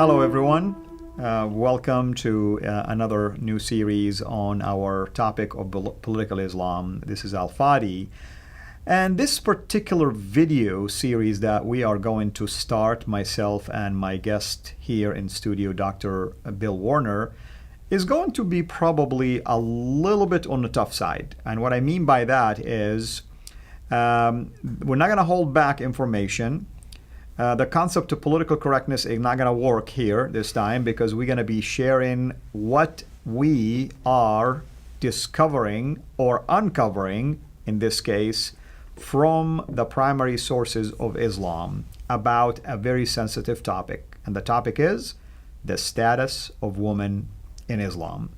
Hello, everyone. Welcome to another new series on our topic of political Islam. This is Al Fadi. And this particular video series that we are going to start, myself and my guest here in studio, Dr. Bill Warner, is going to be probably a little bit on the tough side. And what I mean by that is we're not going to hold back information. The concept of political correctness is not going to work here this time because we're going to be sharing what we are discovering or uncovering, in this case, from the primary sources of Islam about a very sensitive topic. And the topic is the status of women in Islam.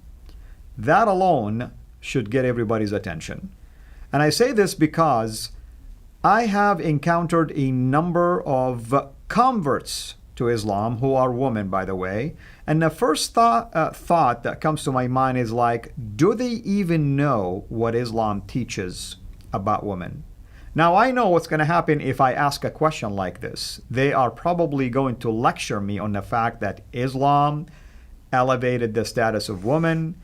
That alone should get everybody's attention. And I say this because I have encountered a number of converts to Islam who are women, by the way. And the first thought that comes to my mind is like, do they even know what Islam teaches about women? Now, I know what's going to happen if I ask a question like this. They are probably going to lecture me on the fact that Islam elevated the status of women.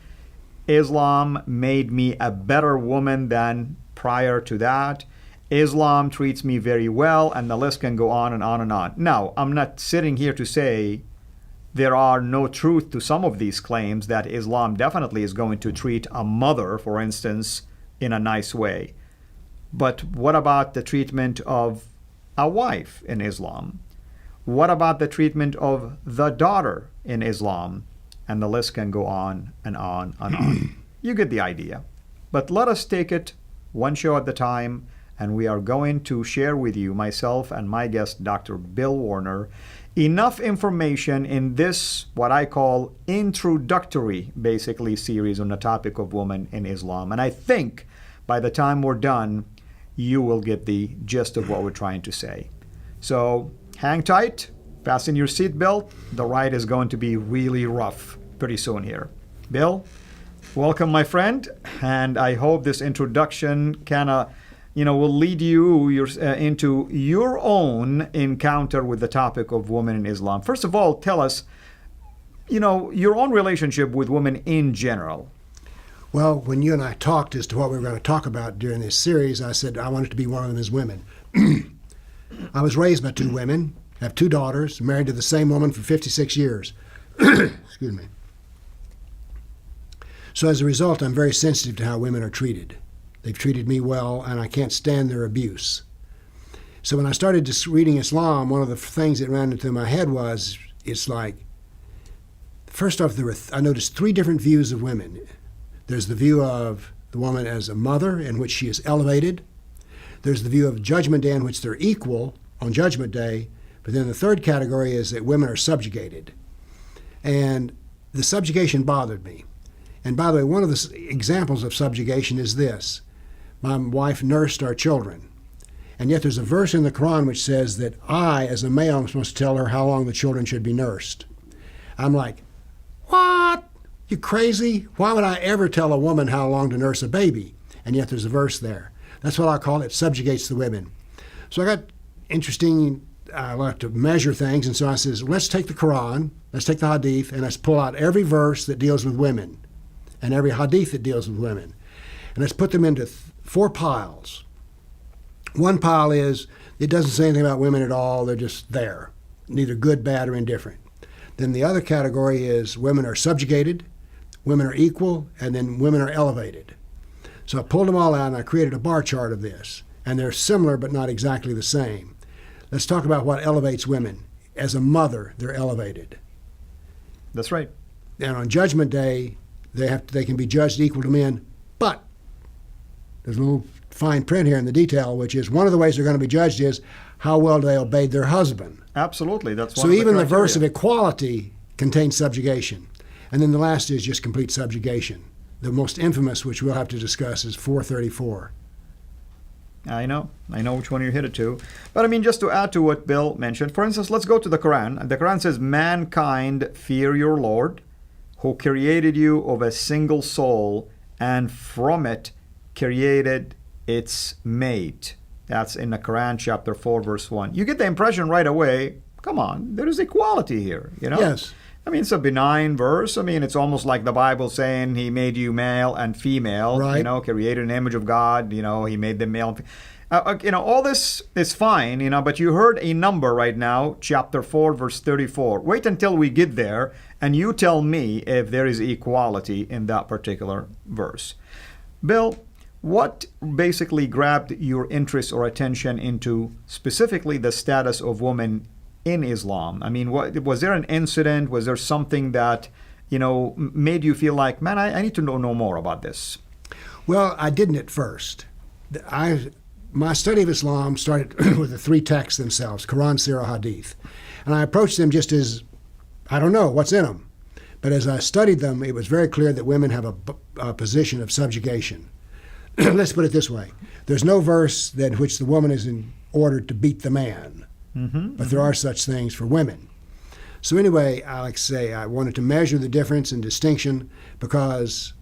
Islam made me a better woman than prior to that. Islam treats me very well, and the list can go on and on and on. Now, I'm not sitting here to say there are no truth to some of these claims that Islam definitely is going to treat a mother, for instance, in a nice way. But what about the treatment of a wife in Islam? What about the treatment of the daughter in Islam? And the list can go on and on and on. You get the idea. But let us take it one show at a time. And we are going to share with you, myself and my guest, Dr. Bill Warner, enough information in this, what I call introductory, basically, series on the topic of women in Islam. And I think by the time we're done, you will get the gist of what we're trying to say. So hang tight, fasten your seatbelt. The ride is going to be really rough pretty soon here. Bill, welcome, my friend. And I hope this introduction will lead you into your own encounter with the topic of women in Islam. First of all, tell us, your own relationship with women in general. Well, when you and I talked as to what we were going to talk about during this series, I said I wanted to be one of them as women. I was raised by two women, have two daughters, married to the same woman for 56 years. Excuse me. So as a result, I'm very sensitive to how women are treated. They've treated me well, and I can't stand their abuse. So when I started just reading Islam, one of the things that ran into my head was, it's like, first off, I noticed three different views of women. There's the view of the woman as a mother, in which she is elevated. There's the view of Judgment Day, in which they're equal on Judgment Day. But then the third category is that women are subjugated. And the subjugation bothered me. And by the way, one of the examples of subjugation is this. My wife nursed our children. And yet there's a verse in the Quran which says that I, as a male, am supposed to tell her how long the children should be nursed. I'm like, what? You crazy? Why would I ever tell a woman how long to nurse a baby? And yet there's a verse there. That's what I call it, subjugates the women. So I got interesting, I like to measure things, and so I says, let's take the Quran, let's take the Hadith, and let's pull out every verse that deals with women and every Hadith that deals with women. And let's put them into four piles. One pile is, it doesn't say anything about women at all, they're just there, neither good, bad, or indifferent. Then the other category is women are subjugated, women are equal, and then women are elevated. So I pulled them all out and I created a bar chart of this. And they're similar but not exactly the same. Let's talk about what elevates women. As a mother, they're elevated. That's right. And on Judgment Day, they can be judged equal to men, but there's a little fine print here in the detail, which is one of the ways they're going to be judged is how well they obeyed their husband. Absolutely. That's one so of the even the criteria. verse of equality contains subjugation. And then the last is just complete subjugation. The most infamous, which we'll have to discuss, is 434. I know which one you're headed to. But I mean, just to add to what Bill mentioned, for instance, let's go to the Quran. The Quran says, mankind fear your Lord, who created you of a single soul, and from it created its mate. That's in the Quran, chapter 4, verse 1. You get the impression right away, Come on, there is equality here, you know? Yes. I mean, it's a benign verse. I mean, it's almost like the Bible saying he made you male and female, Right. you know, created an image of God, you know, he made them male. You know, all this is fine, you know, but you heard a number right now, chapter 4, verse 34. Wait until we get there, and you tell me if there is equality in that particular verse. Bill, what basically grabbed your interest or attention into specifically the status of women in Islam? I mean, was there an incident? Was there something that, you know, made you feel like, man, I need to know more about this? Well, I didn't at first. My study of Islam started with the three texts themselves, Quran, Sirah, Hadith. And I approached them just as, I don't know what's in them. But as I studied them, it was very clear that women have a position of subjugation. Let's put it this way. There's no verse in which the woman is ordered to beat the man. But there are such things for women. So anyway, I wanted to measure the difference and distinction because,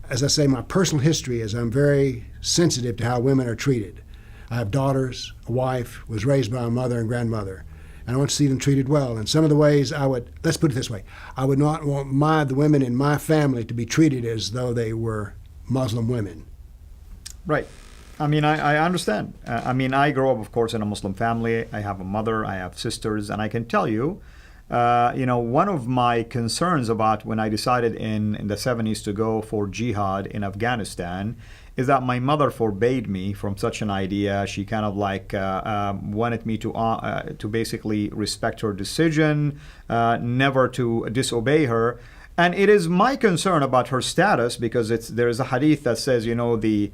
as I say, my personal history is I'm very sensitive to how women are treated. I have daughters, a wife, was raised by a mother and grandmother, and I want to see them treated well. And some of the ways let's put it this way, I would not want the women in my family to be treated as though they were Muslim women. Right. I mean, I understand. I mean, I grew up, of course, in a Muslim family. I have a mother, I have sisters, and I can tell you, you know, one of my concerns about when I decided in the 70s to go for jihad in Afghanistan is that my mother forbade me from such an idea. She kind of like wanted me to basically respect her decision, never to disobey her. And it is my concern about her status because there is a hadith that says, you know, the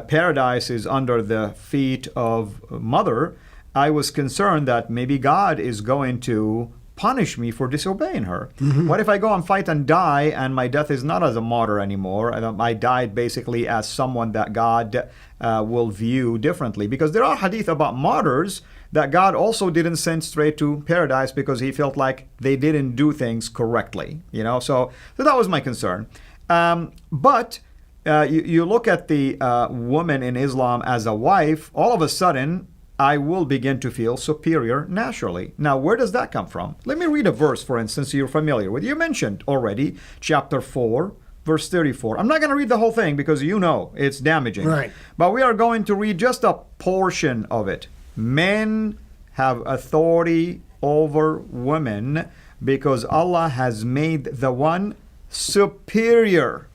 paradise is under the feet of mother. I was concerned that maybe God is going to punish me for disobeying her. What if I go and fight and die and my death is not as a martyr anymore? I died basically as someone that God will view differently. Because there are hadith about martyrs that God also didn't send straight to paradise because he felt like they didn't do things correctly, you know. So that was my concern. But you look at the woman in Islam as a wife, all of a sudden, I will begin to feel superior naturally. Now, where does that come from? Let me read a verse, for instance, you're familiar with. You mentioned already chapter 4, verse 34. I'm not going to read the whole thing because you know it's damaging. Right. But we are going to read just a portion of it. Men have authority over women because Allah has made the one superior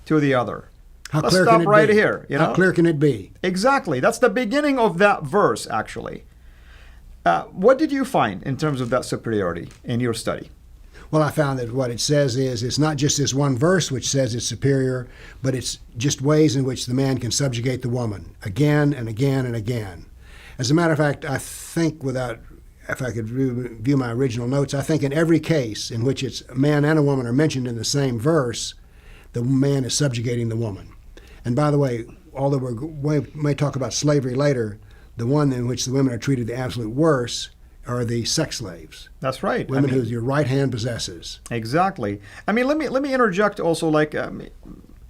to the other. Let's stop right here. You know? How clear can it be? Exactly. That's the beginning of that verse, actually. What did you find in terms of that superiority in your study? Well, I found that what it says is it's not just this one verse which says it's superior, but it's just ways in which the man can subjugate the woman again and again and again. As a matter of fact, I think if I could review my original notes, I think in every case in which it's a man and a woman are mentioned in the same verse, the man is subjugating the woman. And by the way, although we may talk about slavery later, the one in which the women are treated the absolute worst are the sex slaves. That's right. Women who your right hand possesses. Exactly. I mean, let me interject also, like in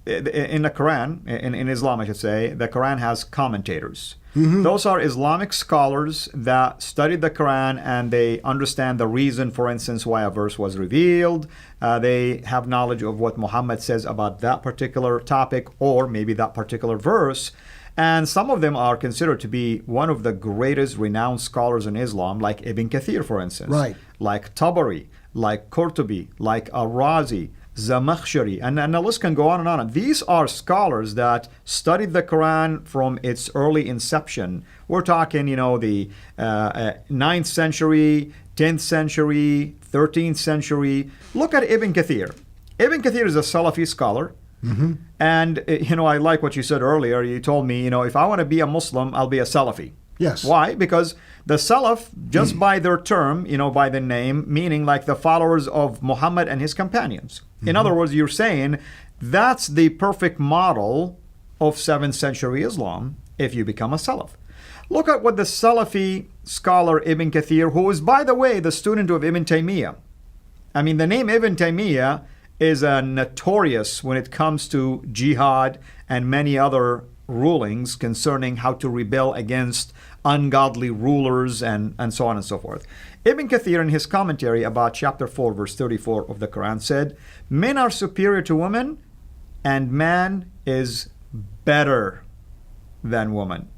the Quran, in Islam, I should say, the Quran has commentators. Those are Islamic scholars that studied the Quran and they understand the reason, for instance, why a verse was revealed. They have knowledge of what Muhammad says about that particular topic or maybe that particular verse. And some of them are considered to be one of the greatest renowned scholars in Islam, like Ibn Kathir, for instance. Right. Like Tabari, like Qurtubi, like Al-Razi, Zamakhshari, and the list can go on and on. These are scholars that studied the Quran from its early inception. We're talking, you know, the 9th century, 10th century, 13th century. Look at Ibn Kathir. Ibn Kathir is a Salafi scholar. And, you know, I like what you said earlier. You told me, you know, if I want to be a Muslim, I'll be a Salafi. Yes. Why? Because the Salaf, just by their term, you know, by the name, meaning like the followers of Muhammad and his companions. In other words, you're saying that's the perfect model of 7th century Islam if you become a Salaf. Look at what the Salafi scholar Ibn Kathir, who is, by the way, the student of Ibn Taymiyyah. I mean, the name Ibn Taymiyyah is notorious when it comes to jihad and many other rulings concerning how to rebel against ungodly rulers and so on and so forth. Ibn Kathir, in his commentary about chapter 4, verse 34 of the Quran, said, "Men are superior to women, and man is better than woman."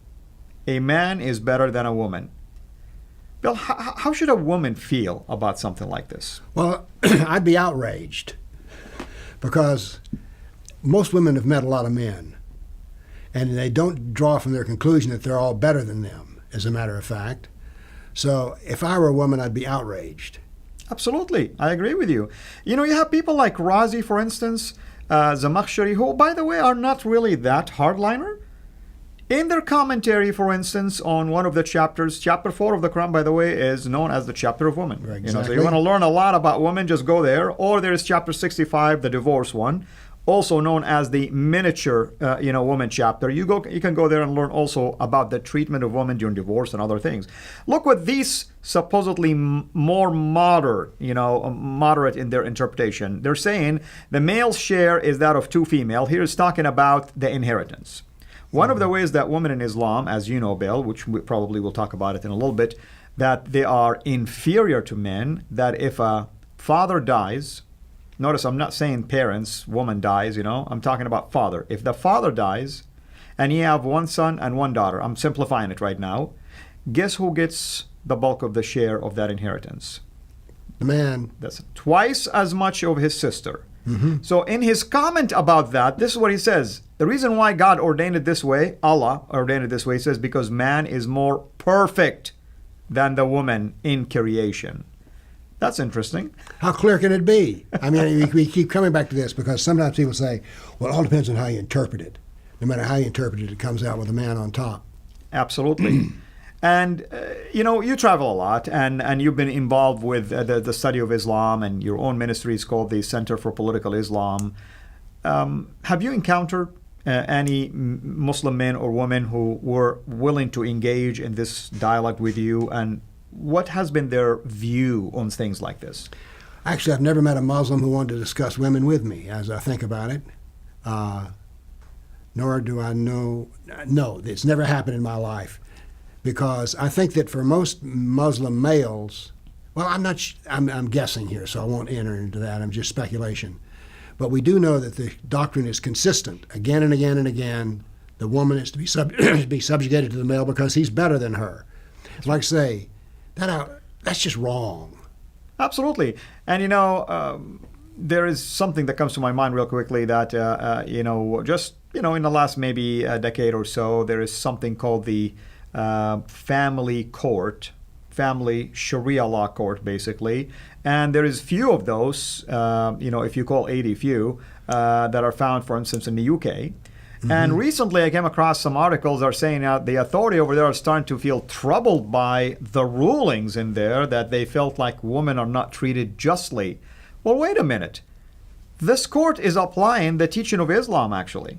A man is better than a woman. Bill, how should a woman feel about something like this? Well, I'd be outraged because most women have met a lot of men, and they don't draw from their conclusion that they're all better than them, as a matter of fact. So if I were a woman, I'd be outraged. Absolutely. I agree with you. You know, you have people like Razi, for instance, Zamakhshari, who, by the way, are not really that hardliner. In their commentary, for instance, on one of the chapters, chapter 4 of the Quran, by the way, is known as the chapter of women. Right, You know, so exactly. you want to learn a lot about women, just go there. Or there is chapter 65, the divorce one, also known as the miniature, woman chapter. You can go there and learn also about the treatment of women during divorce and other things. Look what these supposedly more moderate in their interpretation. They're saying the male share is that of two female. Here is talking about the inheritance. One of the ways that women in Islam, as you know, Bill, which we probably will talk about it in a little bit, that they are inferior to men, that if a father dies, notice I'm not saying parents, woman dies, I'm talking about father. If the father dies and you have one son and one daughter, I'm simplifying it right now, guess who gets the bulk of the share of that inheritance? The man. That's twice as much of his sister. So in his comment about that, this is what he says. The reason why God ordained it this way, Allah ordained it this way, he says, because man is more perfect than the woman in creation. That's interesting. How clear can it be? I mean, we keep coming back to this because sometimes people say, well, it all depends on how you interpret it. No matter how you interpret it, it comes out with a man on top. Absolutely. And, you travel a lot, and you've been involved with the study of Islam, and your own ministry is called the Center for Political Islam. Have you encountered any Muslim men or women who were willing to engage in this dialogue with you, and what has been their view on things like this? Actually, I've never met a Muslim who wanted to discuss women with me, as I think about it. Nor do I know, no, it's never happened in my life. Because I think that for most Muslim males, well, I'm guessing here, so I won't enter into that. I'm just speculation. But we do know that the doctrine is consistent again and again and again. The woman is to be subjugated to the male because he's better than her. Like I say, that's just wrong. Absolutely. And, there is something that comes to my mind real quickly that, in the last maybe a decade or so, there is something called the family court, family Sharia law court, basically. And there is few of those, if you call 80 few, that are found, for instance, in the UK. And recently I came across some articles that are saying that the authority over there are starting to feel troubled by the rulings in there, that they felt like women are not treated justly. Well, wait a minute. This court is applying the teaching of Islam, actually.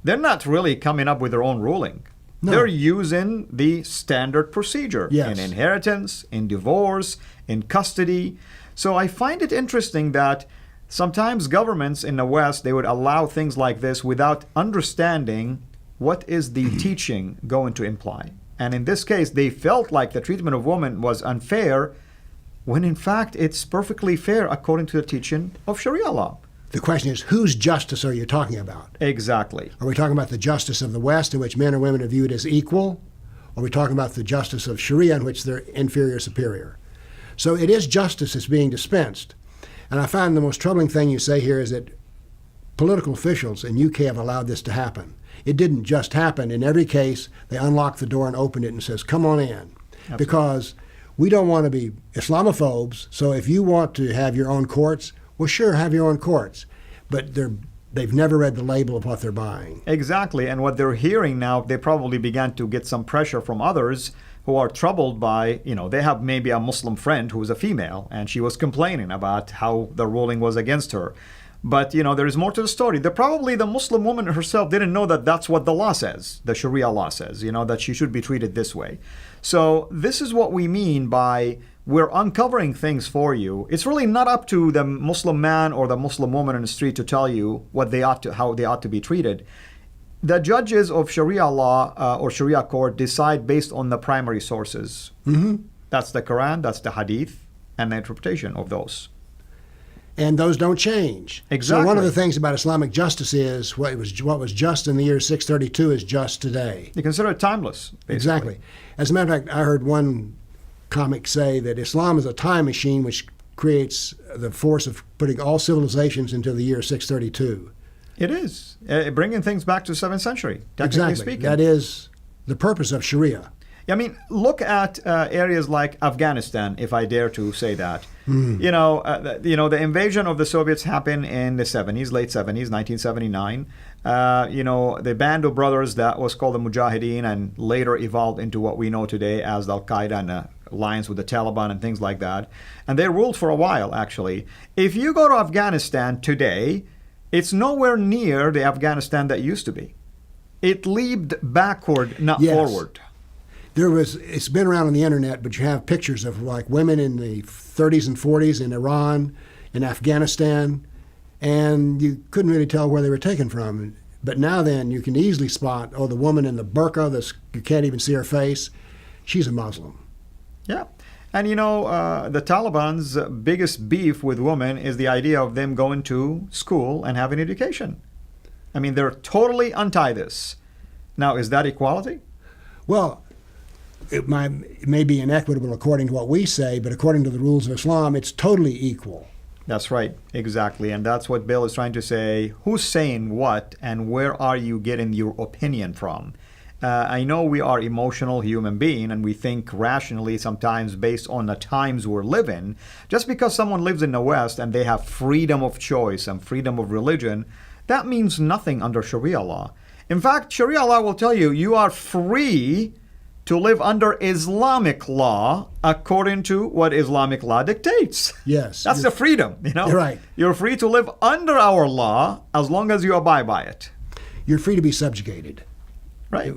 They're not really coming up with their own ruling. No. They're using the standard procedure Yes. in inheritance, in divorce, in custody. So I find it interesting that sometimes governments in the West, they would allow things like this without understanding what is the teaching going to imply. And in this case, they felt like the treatment of women was unfair, when in fact it's perfectly fair according to the teaching of Sharia law. The question is, whose justice are you talking about? Exactly. Are we talking about the justice of the West, in which men and women are viewed as equal? Or are we talking about the justice of Sharia, in which they're inferior, superior? So it is justice that's being dispensed. And I find the most troubling thing you say here is that political officials in UK have allowed this to happen. It didn't just happen. In every case, they unlock the door and open it and says, come on in. Absolutely. Because we don't want to be Islamophobes, so if you want to have your own courts, well, sure, have your own courts. But they've never read the label of what they're buying. Exactly. And what they're hearing now, they probably began to get some pressure from others who are troubled by, they have maybe a Muslim friend who is a female, and she was complaining about how the ruling was against her. But, there is more to the story. Probably the Muslim woman herself didn't know that that's what the law says, the Sharia law says, that she should be treated this way. So this is what we mean by we're uncovering things for you. It's really not up to the Muslim man or the Muslim woman in the street to tell you how they ought to be treated. The judges of Sharia law or Sharia court decide based on the primary sources. Mm-hmm. That's the Quran, that's the Hadith, and the interpretation of those. And those don't change. Exactly. So one of the things about Islamic justice is what was just in the year 632 is just today. You consider it timeless, basically. Exactly. As a matter of fact, I heard one comic say that Islam is a time machine which creates the force of putting all civilizations into the year 632. It is. Bringing things back to the 7th century, technically speaking. That is the purpose of Sharia. I mean, look at areas like Afghanistan, if I dare to say that. You know, the invasion of the Soviets happened in the 70s, late 70s, 1979. You know, the band of brothers that was called the Mujahideen and later evolved into what we know today as Al-Qaeda and alliance with the Taliban and things like that. And they ruled for a while, actually. If you go to Afghanistan today, it's nowhere near the Afghanistan that used to be. It leaped backward, not forward. It's been around on the internet, but you have pictures of like women in the 30s and 40s in Iran, in Afghanistan, and you couldn't really tell where they were taken from. But now then, you can easily spot, the woman in the burqa, you can't even see her face, she's a Muslim. Yeah. And you know, the Taliban's biggest beef with women is the idea of them going to school and having education. I mean, they're totally anti this. Now, is that equality? Well, it may be inequitable according to what we say, but according to the rules of Islam, it's totally equal. That's right, exactly. And that's what Bill is trying to say. Who's saying what, and where are you getting your opinion from? I know we are emotional human beings, and we think rationally sometimes based on the times we're living. Just because someone lives in the West and they have freedom of choice and freedom of religion, that means nothing under Sharia law. In fact, Sharia law will tell you you are free to live under Islamic law according to what Islamic law dictates. Yes. That's the freedom, you know? You're right. You're free to live under our law as long as you abide by it. You're free to be subjugated. Right.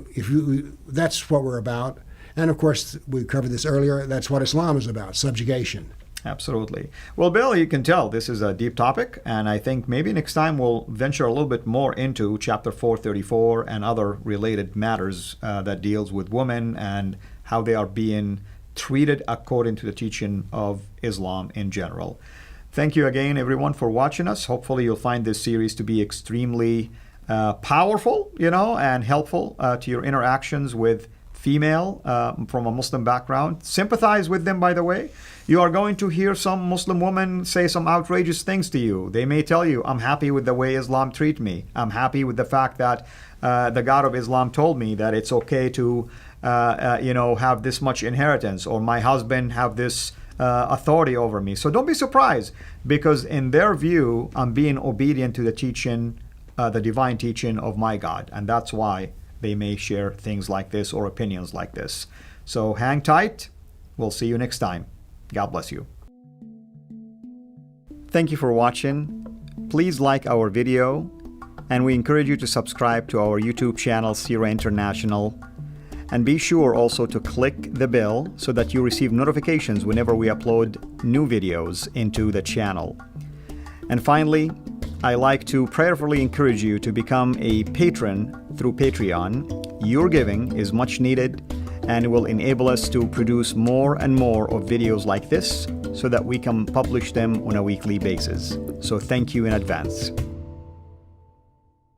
That's what we're about. And of course, we covered this earlier, that's what Islam is about, subjugation. Absolutely. Well, Bill, you can tell this is a deep topic, and I think maybe next time we'll venture a little bit more into Chapter 434 and other related matters that deals with women and how they are being treated according to the teaching of Islam in general. Thank you again, everyone, for watching us. Hopefully you'll find this series to be extremely powerful, and helpful to your interactions with female from a Muslim background. Sympathize with them, by the way. You are going to hear some Muslim women say some outrageous things to you. They may tell you, I'm happy with the way Islam treats me. I'm happy with the fact that the God of Islam told me that it's okay to have this much inheritance, or my husband have this authority over me. So don't be surprised, because in their view, I'm being obedient to the teaching, the divine teaching of my God. And that's why they may share things like this or opinions like this. So hang tight. We'll see you next time. God bless you. Thank you for watching. Please like our video, and we encourage you to subscribe to our YouTube channel, CIRA International. And be sure also to click the bell so that you receive notifications whenever we upload new videos into the channel. And finally, I like to prayerfully encourage you to become a patron through Patreon. Your giving is much needed, and it will enable us to produce more and more of videos like this so that we can publish them on a weekly basis. So thank you in advance.